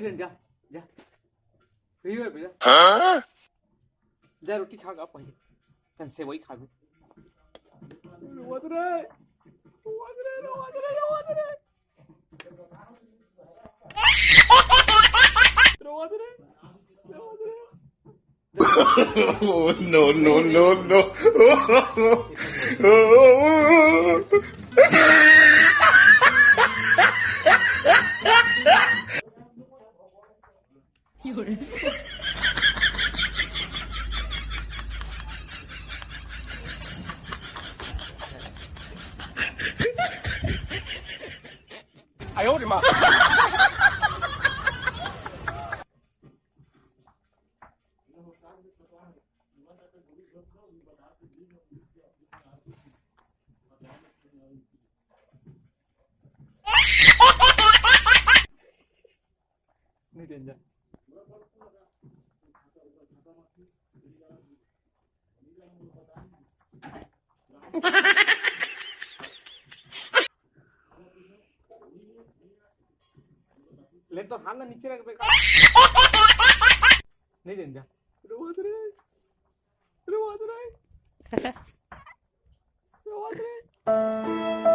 देना जा जा फ्री है भैया जा रोटी खा गा पहले तन से वही खा भी रोवत रे रोवत रे रोवत रे रोवत रे रोवत रे रोवत रे Oh, no, no, no, no. I owed him up. नहीं देना जा ले तो हाथ ना नीचे रख बेकार नहीं देना जा रोवत रे रोवत रे रोवत रे